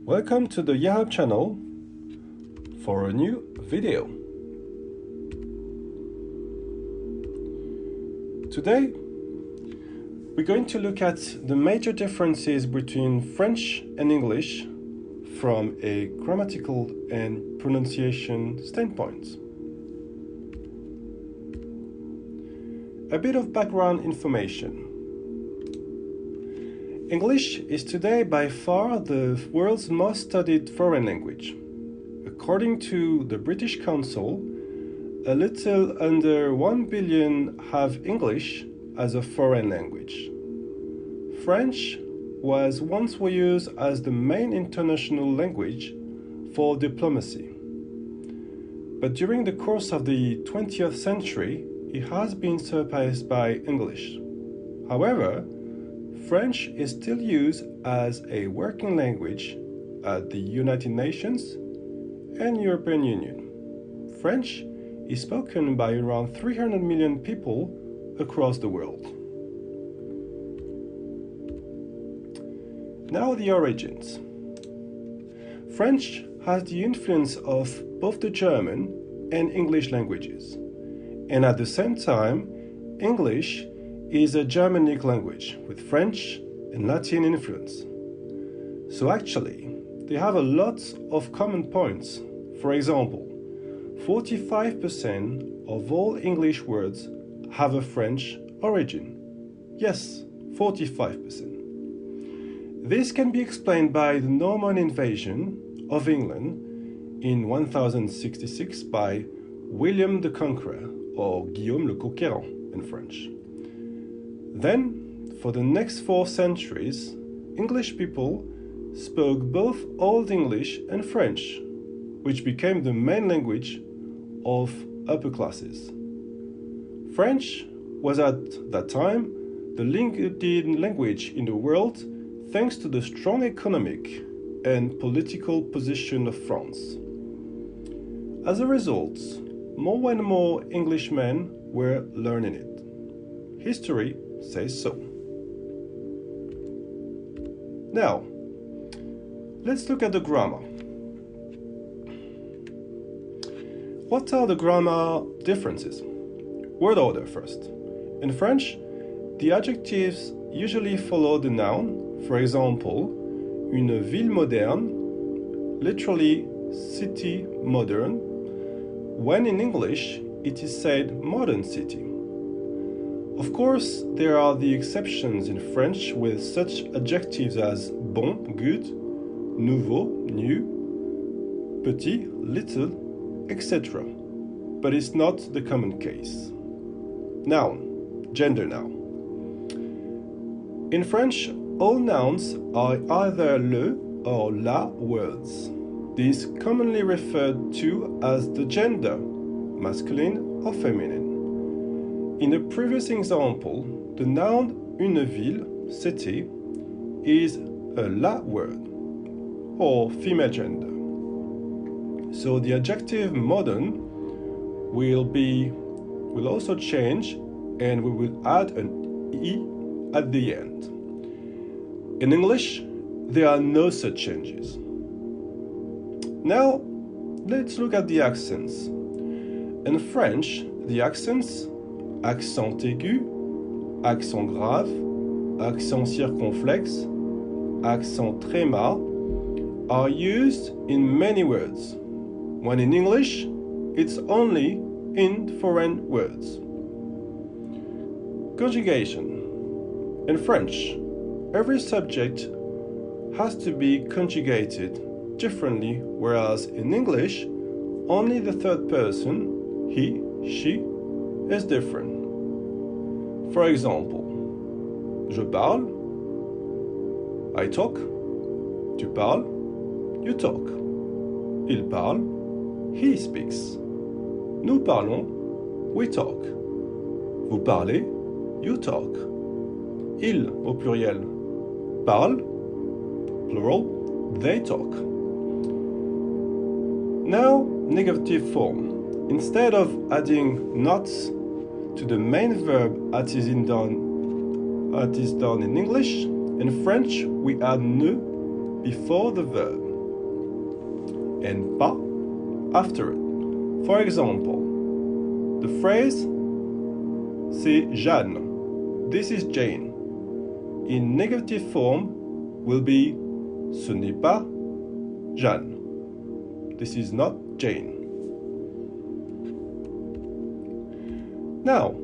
Welcome to the Yahoo channel for a new video. Today, we're going to look at the major differences between French and English from a grammatical and pronunciation standpoint. A bit of background information. English is today by far the world's most studied foreign language. According to the British Council, a little under 1 billion have English as a foreign language. French was once used as the main international language for diplomacy. But during the course of the 20th century, it has been surpassed by English. However, French is still used as a working language at the United Nations and European Union. French is spoken by around 300 million people across the world. Now the origins. French has the influence of both the German and English languages, and at the same time, English is a Germanic language with French and Latin influence. So actually, they have a lot of common points. For example, 45% of all English words have a French origin. Yes, 45%. This can be explained by the Norman invasion of England in 1066 by William the Conqueror, or Guillaume le Conquérant in French. Then, for the next 4 centuries, English people spoke both Old English and French, which became the main language of upper classes. French was at that time the leading language in the world thanks to the strong economic and political position of France. As a result, more and more Englishmen were learning it. History says so. Now, let's look at the grammar. What are the grammar differences? Word order first. In French, the adjectives usually follow the noun. For example, une ville moderne, literally city modern, when in English it is said modern city. Of course, there are the exceptions in French with such adjectives as bon, good, nouveau, new, petit, little, etc. But it's not the common case. Noun, gender noun. In French, all nouns are either le or la words. These commonly referred to as the gender, masculine or feminine. In the previous example, the noun une ville, city, is a la word, or female gender. So the adjective modern will also change, and we will add an e at the end. In English, there are no such changes. Now, let's look at the accents. In French, the accents accent aigu, accent grave, accent circonflexe, accent tréma are used in many words, when in English, it's only in foreign words. Conjugation. In French, every subject has to be conjugated differently, whereas in English, only the third person, he, she, is different. For example, je parle, I talk, tu parles, you talk, il parle, he speaks, nous parlons, we talk, vous parlez, you talk, ils au pluriel parlent, plural, they talk. Now, negative form. Instead of adding not to the main verb as is done in English, in French we add ne before the verb. and pas after it. For example, the phrase c'est Jeanne. This is Jane. In negative form will be ce n'est pas Jeanne. This is not Jane. Now,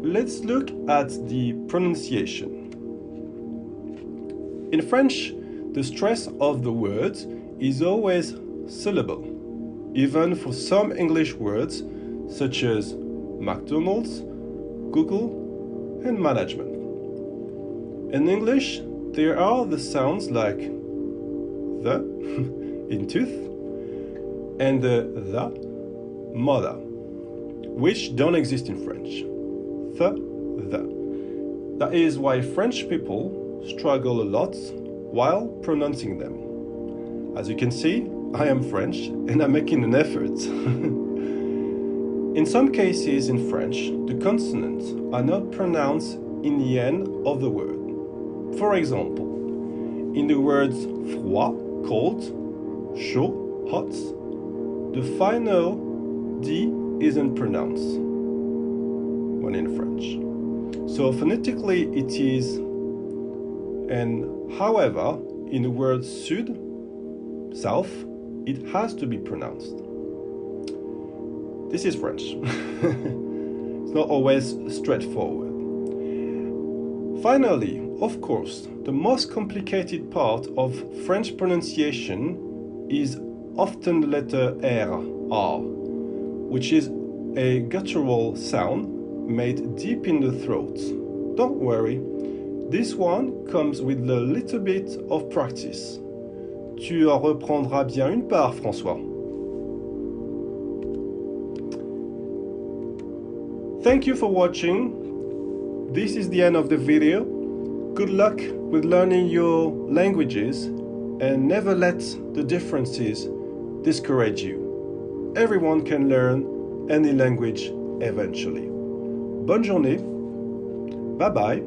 let's look at the pronunciation. In French, the stress of the words is always syllable, even for some English words such as McDonald's, Google, and management. In English, there are the sounds like the in tooth and the mother, which don't exist in French. The. That is why French people struggle a lot while pronouncing them. As you can see, I am French and I'm making an effort. In some cases in French, the consonants are not pronounced in the end of the word. For example, in the words froid, cold, chaud, hot, the final D isn't pronounced when in French. So phonetically it is, and however, in the word sud, south, it has to be pronounced. This is French. It's not always straightforward. Finally, of course, the most complicated part of French pronunciation is often the letter R, which is a guttural sound made deep in the throat. Don't worry, this one comes with a little bit of practice. Tu en reprendras bien une part, François. Thank you for watching. This is the end of the video. Good luck with learning your languages and never let the differences discourage you. Everyone can learn any language eventually. Bonne journée. Bye bye.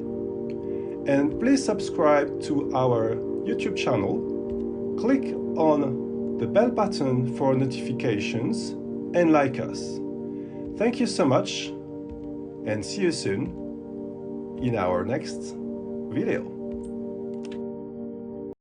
And please subscribe to our YouTube channel. Click on the bell button for notifications and like us. Thank you so much and see you soon in our next video.